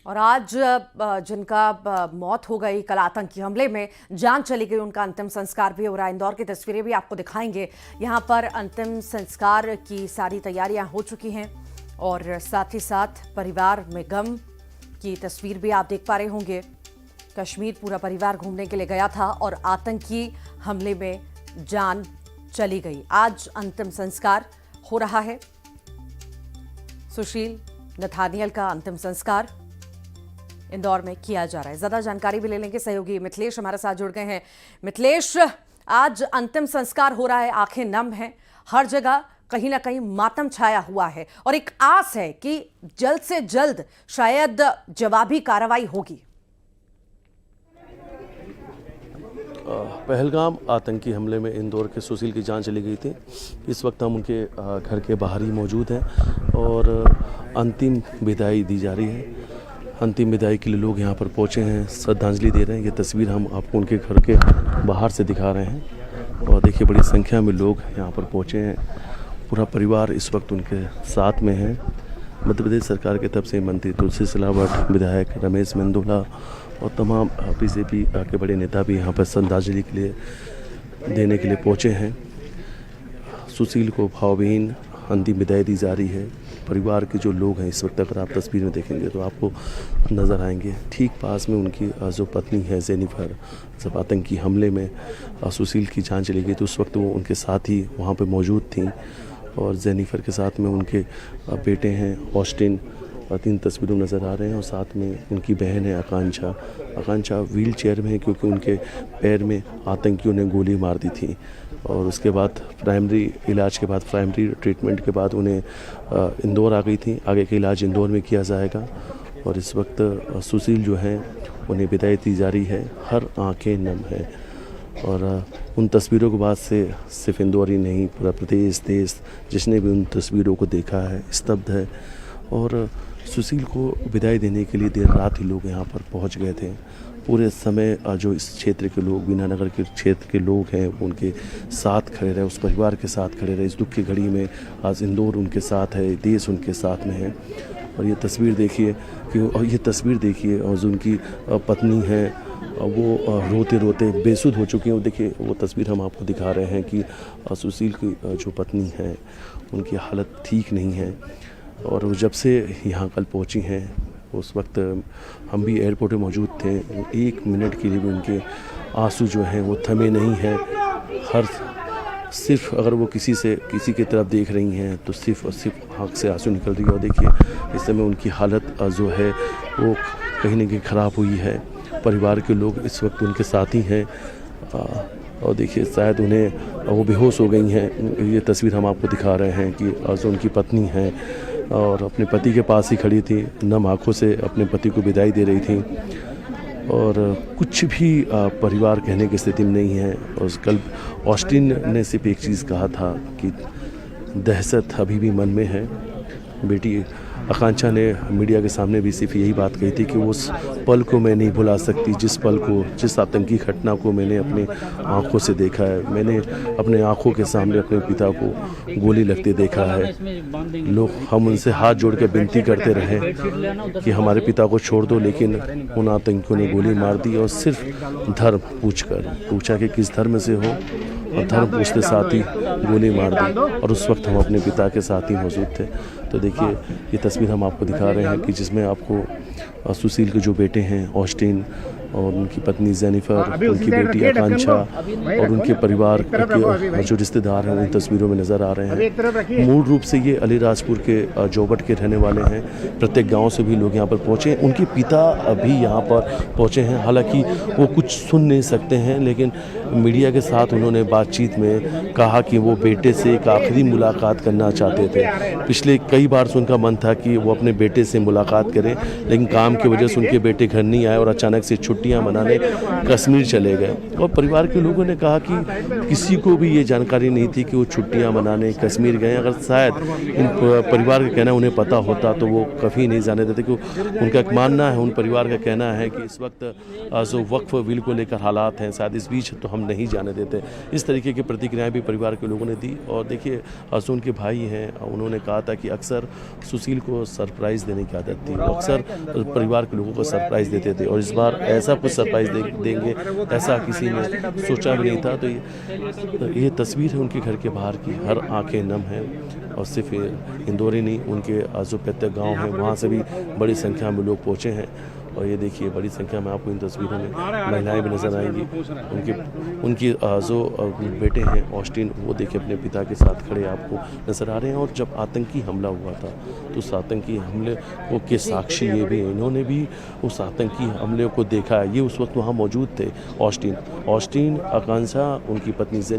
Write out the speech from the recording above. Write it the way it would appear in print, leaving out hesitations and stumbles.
और आज जिनका मौत हो गई कल आतंकी हमले में, जान चली गई, उनका अंतिम संस्कार भी हो रहा है। इंदौर की तस्वीरें भी आपको दिखाएंगे। यहाँ पर अंतिम संस्कार की सारी तैयारियां हो चुकी हैं और साथ ही साथ परिवार में गम की तस्वीर भी आप देख पा रहे होंगे। कश्मीर पूरा परिवार घूमने के लिए गया था और आतंकी हमले में जान चली गई। आज अंतिम संस्कार हो रहा है। सुशील नथानियल का अंतिम संस्कार इंदौर में किया जा रहा है। ज्यादा जानकारी भी ले लेंगे। सहयोगी मिथिलेश हमारे साथ जुड़ गए हैं। मिथिलेश, आज अंतिम संस्कार हो रहा है, आंखें नम हैं, हर जगह कहीं ना कहीं मातम छाया हुआ है और एक आस है कि जल्द से जल्द शायद जवाबी कार्रवाई होगी। पहलगाम आतंकी हमले में इंदौर के सुशील की जान चली गई थी। इस वक्त हम उनके घर के बाहर ही मौजूद हैं और अंतिम विदाई दी जा रही है। अंतिम विदाई के लिए लोग यहाँ पर पहुँचे हैं, श्रद्धांजलि दे रहे हैं। ये तस्वीर हम आपको उनके घर के बाहर से दिखा रहे हैं और देखिए बड़ी संख्या में लोग यहाँ पर पहुँचे हैं। पूरा परिवार इस वक्त उनके साथ में है। मध्य प्रदेश सरकार की तरफ से मंत्री तुलसी सिलावट, विधायक रमेश मेंदोला और तमाम बीजेपी के बड़े नेता भी यहाँ पर श्रद्धांजलि के लिए देने के लिए पहुँचे हैं। सुशील को भावभीनी अंतिम विदाई दी जा रही है। परिवार के जो लोग हैं इस वक्त अगर आप तस्वीर में देखेंगे तो आपको नज़र आएंगे। ठीक पास में उनकी जो पत्नी है जेनिफर, जब आतंकी हमले में सुशील की जान चली गई तो उस वक्त वो उनके साथ ही वहाँ पर मौजूद थी और जेनिफर के साथ में उनके बेटे हैं ऑस्टिन, 3 तस्वीरों नज़र आ रहे हैं और साथ में उनकी बहन है आकांक्षा। आकांक्षा व्हील चेयर में है क्योंकि उनके पैर में आतंकियों ने गोली मार दी थी और उसके बाद प्राइमरी इलाज के बाद, प्राइमरी ट्रीटमेंट के बाद उन्हें इंदौर आ गई थी। आगे का इलाज इंदौर में किया जाएगा और इस वक्त सुशील जो हैं उन्हें विदाई दी जा रही है। हर आंखें नम है और उन तस्वीरों के बाद से सिर्फ इंदौर ही नहीं, पूरा प्रदेश, देश जिसने भी उन तस्वीरों को देखा है स्तब्ध है। और सुशील को विदाई देने के लिए देर रात ही लोग यहाँ पर पहुँच गए थे। पूरे समय जो इस क्षेत्र के लोग, बीनानगर के क्षेत्र के लोग हैं, उनके साथ खड़े रहे, उस परिवार के साथ खड़े रहे। इस दुख की घड़ी में आज इंदौर उनके साथ है, देश उनके साथ में है। और ये तस्वीर देखिए और जो उनकी पत्नी है वो रोते रोते बेसुध हो चुकी हैं। वो देखिए वो तस्वीर हम आपको दिखा रहे हैं कि सुशील की जो पत्नी है उनकी हालत ठीक नहीं है और वो जब से यहाँ कल पहुँची हैं उस वक्त हम भी एयरपोर्ट में मौजूद थे। 1 मिनट के लिए भी उनके आंसू जो हैं वो थमे नहीं हैं। सिर्फ अगर वो किसी की तरफ देख रही हैं तो सिर्फ और सिर्फ आँख से आंसू निकल रही है। और देखिए इस समय उनकी हालत जो है वो कहीं ना कहीं ख़राब हुई है। परिवार के लोग इस वक्त उनके साथ ही हैं और देखिए शायद उन्हें वो बेहोश हो गई हैं। ये तस्वीर हम आपको दिखा रहे हैं कि जो उनकी पत्नी हैं और अपने पति के पास ही खड़ी थी, नम आँखों से अपने पति को विदाई दे रही थी और कुछ भी परिवार कहने की स्थिति में नहीं है। और कल ऑस्टिन ने सिर्फ एक चीज़ कहा था कि दहशत अभी भी मन में है। बेटी आकांक्षा ने मीडिया के सामने भी सिर्फ यही बात कही थी कि उस पल को मैं नहीं भुला सकती, जिस आतंकी घटना को मैंने अपने आंखों से देखा है। मैंने अपने आंखों के सामने अपने पिता को गोली लगते देखा है। हम उनसे हाथ जोड़ के विनती करते रहे कि हमारे पिता को छोड़ दो, लेकिन उन आतंकियों ने गोली मार दी और सिर्फ धर्म पूछा कि किस धर्म से हो और धर्म पूछते साथ ही गोली मार दी और उस वक्त हम अपने पिता के साथ ही मौजूद थे। तो देखिए ये तस्वीर हम आपको दिखा रहे हैं कि जिसमें आपको सुशील के जो बेटे हैं ऑस्टिन और उनकी पत्नी जेनिफर, उनकी बेटी आकांक्षा और उनके परिवार के जो रिश्तेदार हैं उन तस्वीरों में नज़र आ रहे हैं। मूल रूप से ये अलीराजपुर के जोबट के रहने वाले हैं। प्रत्येक गांव से भी लोग यहाँ पर पहुँचे हैं। उनके पिता भी यहाँ पर पहुँचे हैं। हालांकि वो कुछ सुन नहीं सकते हैं, लेकिन मीडिया के साथ उन्होंने बातचीत में कहा कि वो बेटे से एक आखिरी मुलाकात करना चाहते थे। पिछले कई बार से उनका मन था कि वो अपने बेटे से मुलाकात करें, लेकिन काम की वजह से उनके बेटे घर नहीं आए और अचानक से छुट्टियां मनाने कश्मीर चले गए। और परिवार के लोगों ने कहा कि किसी को भी ये जानकारी नहीं थी कि वो छुट्टियां मनाने कश्मीर गए। अगर शायद इन परिवार का कहना उन्हें पता होता तो वो कभी नहीं जाने देते। कि उनका मानना है, उन परिवार का कहना है कि इस वक्त जो वक्फ बिल को लेकर हालात हैं, शायद इस बीच तो हम नहीं जाने देते। इस तरीके की प्रतिक्रियाएं भी परिवार के लोगों ने दी। और देखिए असुन के भाई हैं, उन्होंने कहा था कि अक्सर सुशील को सरप्राइज़ देने की आदत थी, वो अक्सर परिवार के लोगों को सरप्राइज़ देते थे और इस बार ऐसा कुछ सरप्राइज़ देंगे ऐसा किसी ने सोचा भी नहीं था। तो ये तस्वीर है उनके घर के बाहर की, हर आंखें नम हैं। और सिर्फ इंदौर ही नहीं, उनके जो पैतृक गाँव हैं वहाँ से भी बड़ी संख्या में लोग पहुँचे हैं। और ये देखिए बड़ी संख्या में आपको इन तस्वीरों में महिलाएं भी नजर आएंगी। उनकी जो बेटे हैं ऑस्टिन, वो देखिए अपने पिता के साथ खड़े आपको नजर आ रहे हैं। और जब आतंकी हमला हुआ था तो उस आतंकी हमले के साक्षी ये भी, इन्होंने भी उस आतंकी हमले को देखा है। ये उस वक्त वहाँ मौजूद थे। ऑस्टिन, आकांक्षा, उनकी पत्नी